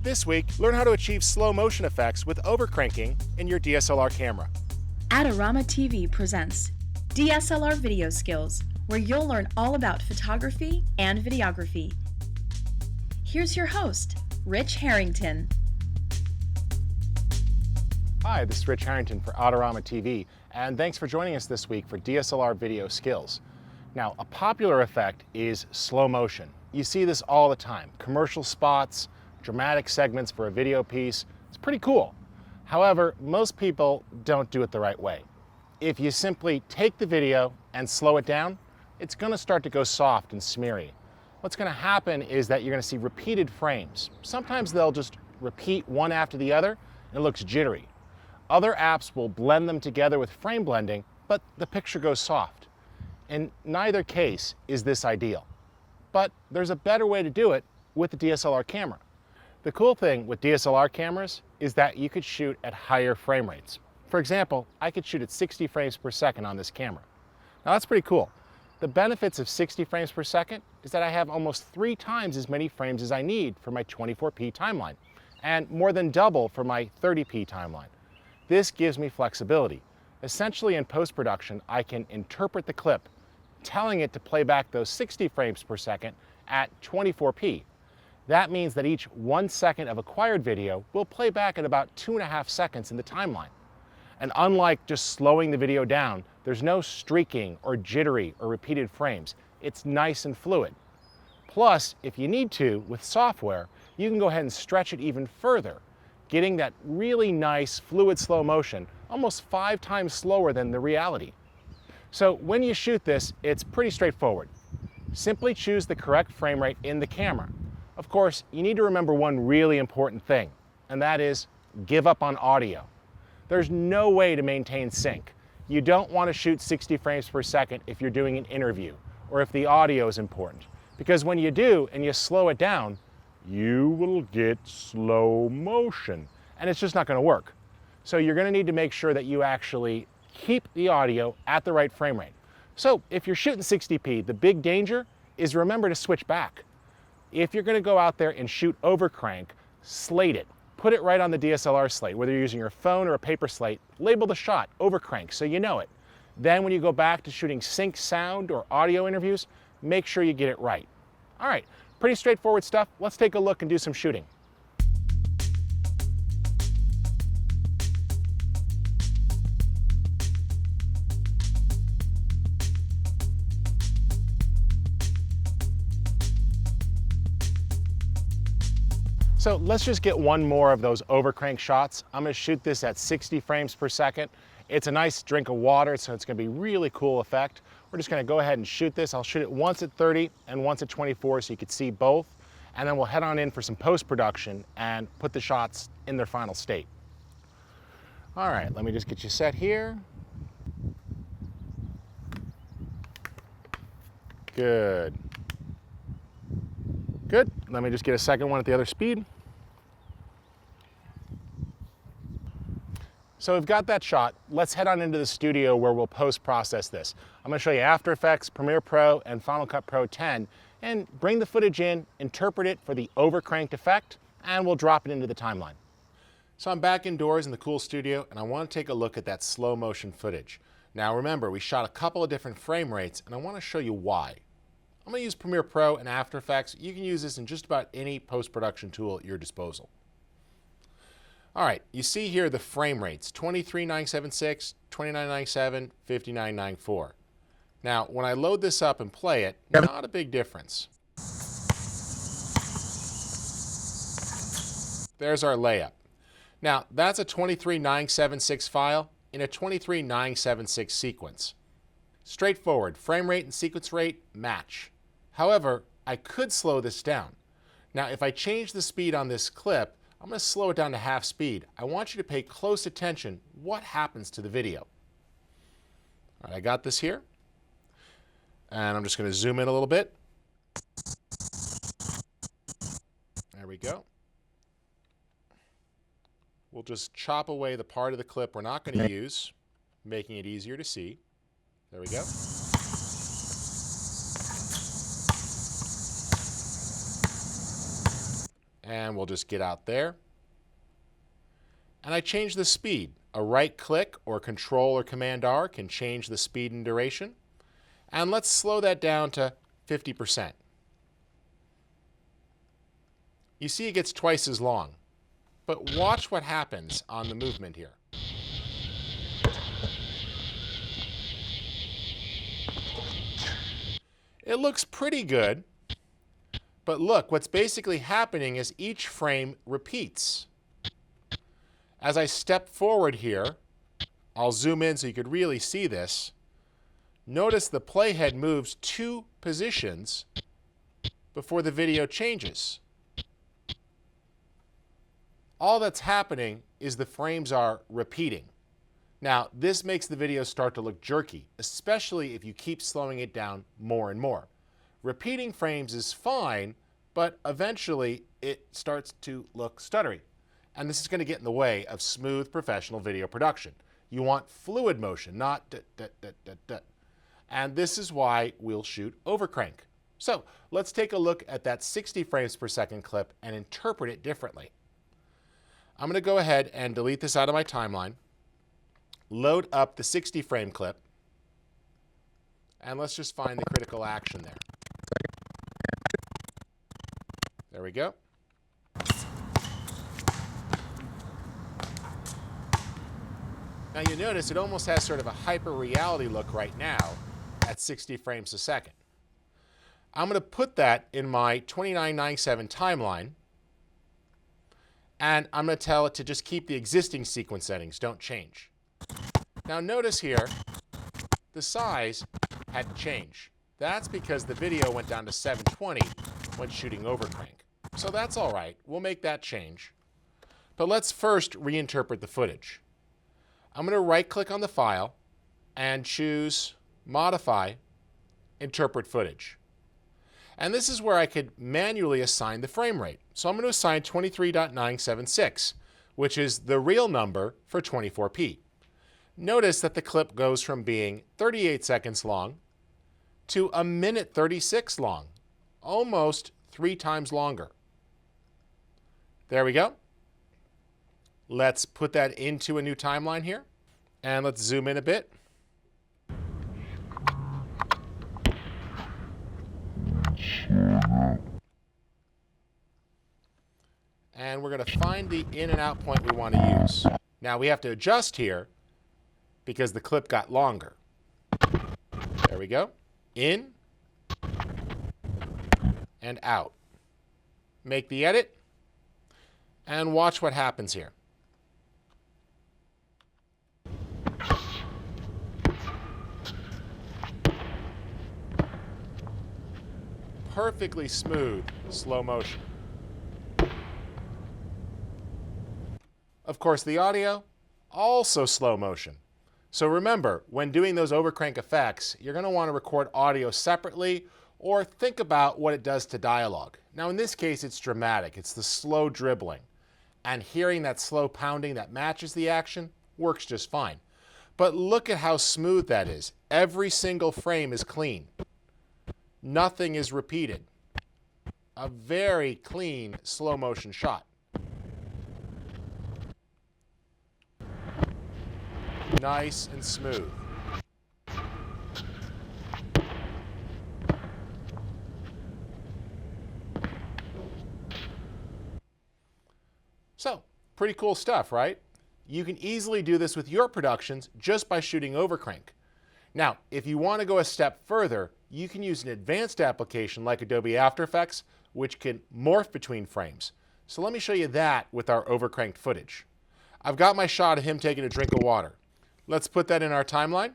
This week, learn how to achieve slow motion effects with overcranking in your DSLR camera. AdoramaTV presents DSLR Video Skills, where you'll learn all about photography and videography. Here's your host, Rich Harrington. Hi, this is Rich Harrington for AdoramaTV, and thanks for joining us this week for DSLR Video Skills. Now, a popular effect is slow motion. You see this all the time. Commercial spots, dramatic segments for a video piece. It's pretty cool. However, most people don't do it the right way. If you simply take the video and slow it down, it's going to start to go soft and smeary. What's going to happen is that you're going to see repeated frames. Sometimes they'll just repeat one after the other, and it looks jittery. Other apps will blend them together with frame blending, but the picture goes soft. In neither case is this ideal. But there's a better way to do it with the DSLR camera. The cool thing with DSLR cameras is that you could shoot at higher frame rates. For example, I could shoot at 60 frames per second on this camera. Now that's pretty cool. The benefits of 60 frames per second is that I have almost 3 times as many frames as I need for my 24p timeline, and more than double for my 30p timeline. This gives me flexibility. Essentially, in post-production, I can interpret the clip, telling it to play back those 60 frames per second at 24p. That means that each 1 second of acquired video will play back at about 2.5 seconds in the timeline. And unlike just slowing the video down, there's no streaking or jittery or repeated frames. It's nice and fluid. Plus, if you need to, with software, you can go ahead and stretch it even further, getting that really nice fluid slow motion, almost 5 times slower than the reality. So when you shoot this, it's pretty straightforward. Simply choose the correct frame rate in the camera. Of course, you need to remember one really important thing, and that is give up on audio. There's no way to maintain sync. You don't want to shoot 60 frames per second if you're doing an interview or if the audio is important, because when you do and you slow it down, you will get slow motion, and it's just not going to work. So you're going to need to make sure that you actually keep the audio at the right frame rate. So if you're shooting 60p, the big danger is remember to switch back. If you're going to go out there and shoot overcrank, slate it. Put it right on the DSLR slate, whether you're using your phone or a paper slate. Label the shot overcrank so you know it. Then when you go back to shooting sync sound or audio interviews, make sure you get it right. All right, pretty straightforward stuff. Let's take a look and do some shooting. So let's just get one more of those overcrank shots. I'm going to shoot this at 60 frames per second. It's a nice drink of water, so it's going to be a really cool effect. We're just going to go ahead and shoot this. I'll shoot it once at 30 and once at 24 so you can see both. And then we'll head on in for some post-production and put the shots in their final state. All right, let me just get you set here. Good. Good. Let me just get a second one at the other speed. So we've got that shot. Let's head on into the studio where we'll post-process this. I'm going to show you After Effects, Premiere Pro, and Final Cut Pro 10, and bring the footage in, interpret it for the overcranked effect, and we'll drop it into the timeline. So I'm back indoors in the cool studio, and I want to take a look at that slow motion footage. Now remember, we shot a couple of different frame rates, and I want to show you why. I'm going to use Premiere Pro and After Effects. You can use this in just about any post-production tool at your disposal. All right, you see here the frame rates, 23.976, 29.97, 59.94. Now, when I load this up and play it, not a big difference. There's our layup. Now, that's a 23.976 file in a 23.976 sequence. Straightforward, frame rate and sequence rate match. However, I could slow this down. Now, if I change the speed on this clip, I'm going to slow it down to half speed. I want you to pay close attention what happens to the video. All right, I got this here. And I'm just going to zoom in a little bit. There we go. We'll just chop away the part of the clip we're not going to use, making it easier to see. There we go. And we'll just get out there. And I change the speed. A right click or Control or Command R can change the speed and duration. And let's slow that down to 50%. You see it gets twice as long. But watch what happens on the movement here. It looks pretty good. But look, what's basically happening is each frame repeats. As I step forward here, I'll zoom in so you could really see this. Notice the playhead moves 2 positions before the video changes. All that's happening is the frames are repeating. Now, this makes the video start to look jerky, especially if you keep slowing it down more and more. Repeating frames is fine, but eventually it starts to look stuttery. And this is going to get in the way of smooth professional video production. You want fluid motion, not da-da-da-da-da. And this is why we'll shoot overcrank. So let's take a look at that 60 frames per second clip and interpret it differently. I'm going to go ahead and delete this out of my timeline, load up the 60 frame clip, and let's just find the critical action there. There we go. Now you notice it almost has sort of a hyper reality look right now at 60 frames a second. I'm going to put that in my 2997 timeline, and I'm going to tell it to just keep the existing sequence settings, don't change. Now notice here, the size had to change. That's because the video went down to 720 when shooting overcrank. So that's all right, we'll make that change. But let's first reinterpret the footage. I'm going to right-click on the file and choose Modify, Interpret Footage. And this is where I could manually assign the frame rate. So I'm going to assign 23.976, which is the real number for 24p. Notice that the clip goes from being 38 seconds long to 1:36 minutes long, almost 3 times longer. There we go. Let's put that into a new timeline here, and let's zoom in a bit. And we're going to find the in and out point we want to use. Now we have to adjust here because the clip got longer. There we go. In and out. Make the edit and watch what happens here. Perfectly smooth slow motion. Of course, the audio, also slow motion. So remember, when doing those overcrank effects, you're going to want to record audio separately or think about what it does to dialogue. Now in this case, it's dramatic. It's the slow dribbling. And hearing that slow pounding that matches the action works just fine. But look at how smooth that is. Every single frame is clean. Nothing is repeated. A very clean slow motion shot. Nice and smooth. So, pretty cool stuff, right? You can easily do this with your productions just by shooting overcrank. Now, if you want to go a step further, you can use an advanced application like Adobe After Effects, which can morph between frames. So let me show you that with our overcranked footage. I've got my shot of him taking a drink of water. Let's put that in our timeline.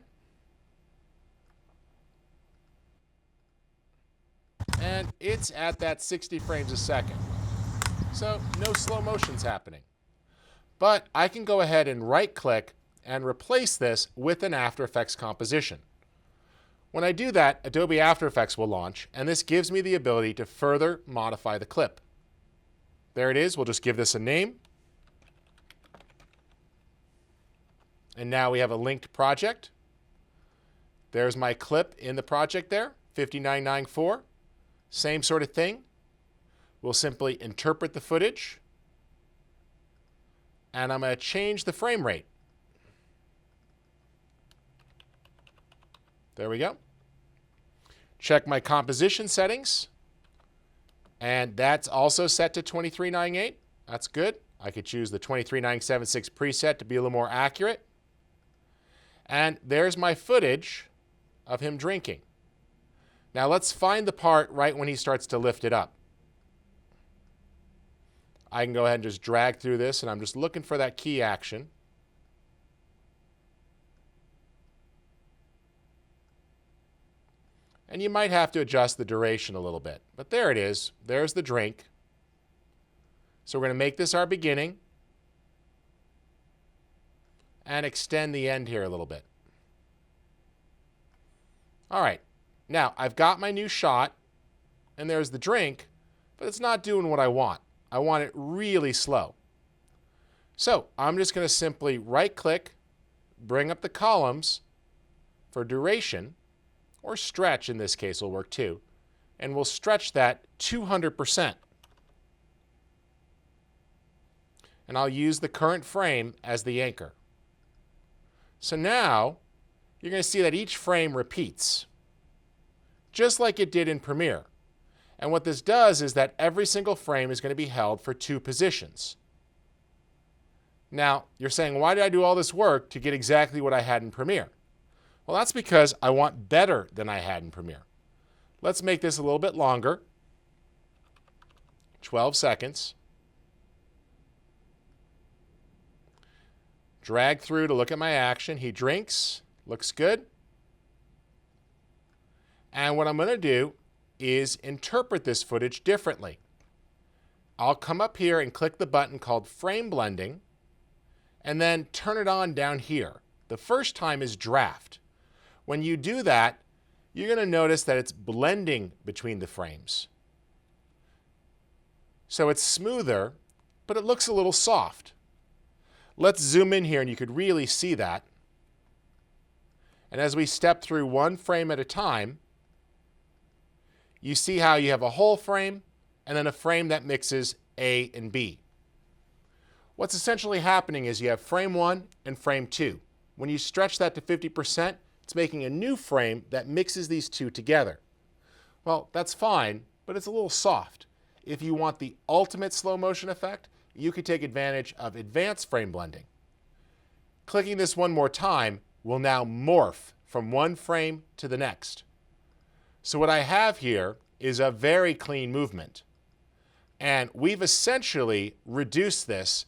And it's at that 60 frames a second. So no slow motion's happening. But I can go ahead and right-click and replace this with an After Effects composition. When I do that, Adobe After Effects will launch, and this gives me the ability to further modify the clip. There it is. We'll just give this a name. And now we have a linked project. There's my clip in the project there, 5994. Same sort of thing. we'll simply interpret the footage, and I'm going to change the frame rate. There we go. Check my composition settings, and that's also set to 2398. That's good. I could choose the 23976 preset to be a little more accurate. And there's my footage of him drinking. Now let's find the part right when he starts to lift it up. I can go ahead and just drag through this, and I'm just looking for that key action. And you might have to adjust the duration a little bit. But there it is. There's the drink. So we're going to make this our beginning and extend the end here a little bit. All right. Now, I've got my new shot, and there's the drink, but it's not doing what I want. I want it really slow. So I'm just going to simply right-click, bring up the columns for duration, or stretch in this case will work too, and we'll stretch that 200%. And I'll use the current frame as the anchor. So now you're going to see that each frame repeats, just like it did in Premiere. And what this does is that every single frame is going to be held for 2 positions. Now, you're saying, why did I do all this work to get exactly what I had in Premiere? Well, that's because I want better than I had in Premiere. Let's make this a little bit longer, 12 seconds. Drag through to look at my action. He drinks, looks good. And what I'm going to do is interpret this footage differently. I'll come up here and click the button called Frame Blending, and then turn it on down here. The first time is Draft. When you do that, you're going to notice that it's blending between the frames. So it's smoother, but it looks a little soft. Let's zoom in here and you could really see that. And as we step through one frame at a time, you see how you have a whole frame and then a frame that mixes A and B. What's essentially happening is you have frame 1 and frame 2. When you stretch that to 50%, it's making a new frame that mixes these two together. Well, that's fine, but it's a little soft. If you want the ultimate slow motion effect, you could take advantage of advanced frame blending. Clicking this one more time will now morph from one frame to the next. So what I have here is a very clean movement. And we've essentially reduced this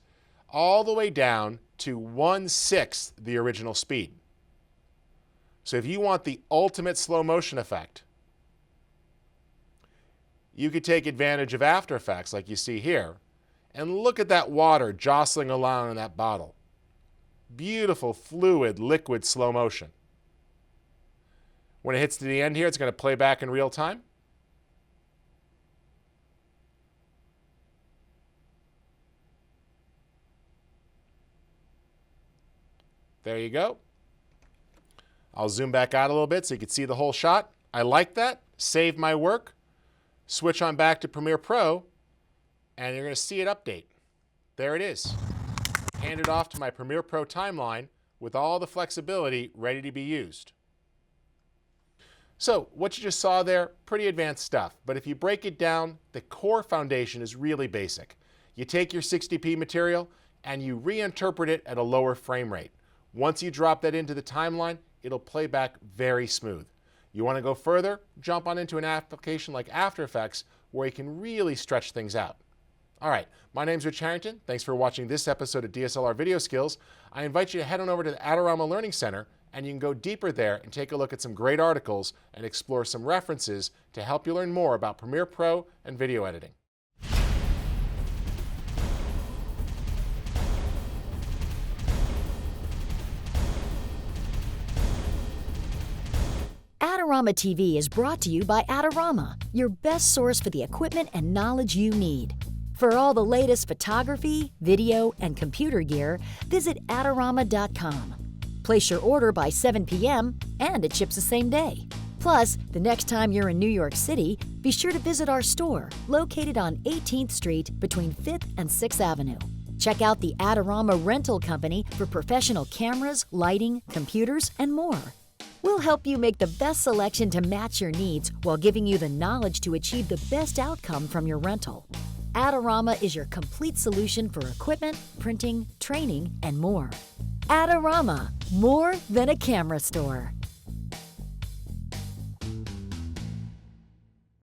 all the way down to 1/6 the original speed. So if you want the ultimate slow motion effect, you could take advantage of After Effects like you see here, and look at that water jostling around in that bottle. Beautiful, fluid, liquid slow motion. When it hits to the end here, it's going to play back in real time. There you go. I'll zoom back out a little bit so you can see the whole shot. I like that. Save my work. Switch on back to Premiere Pro, and you're going to see it update. There it is. Handed off to my Premiere Pro timeline with all the flexibility ready to be used. So what you just saw there, pretty advanced stuff. But if you break it down, the core foundation is really basic. You take your 60p material and you reinterpret it at a lower frame rate. Once you drop that into the timeline, it'll play back very smooth. You want to go further? Jump on into an application like After Effects where you can really stretch things out. All right, my name's Rich Harrington. Thanks for watching this episode of DSLR Video Skills. I invite you to head on over to the Adorama Learning Center, and you can go deeper there and take a look at some great articles and explore some references to help you learn more about Premiere Pro and video editing. Adorama TV is brought to you by Adorama, your best source for the equipment and knowledge you need. For all the latest photography, video, and computer gear, visit Adorama.com. Place your order by 7 p.m. and it ships the same day. Plus, the next time you're in New York City, Be sure to visit our store, located on 18th Street between 5th and 6th Avenue. Check out the Adorama Rental Company for professional cameras, lighting, computers, and more. We'll help you make the best selection to match your needs while giving you the knowledge to achieve the best outcome from your rental. Adorama is your complete solution for equipment, printing, training, and more. Adorama, more than a camera store.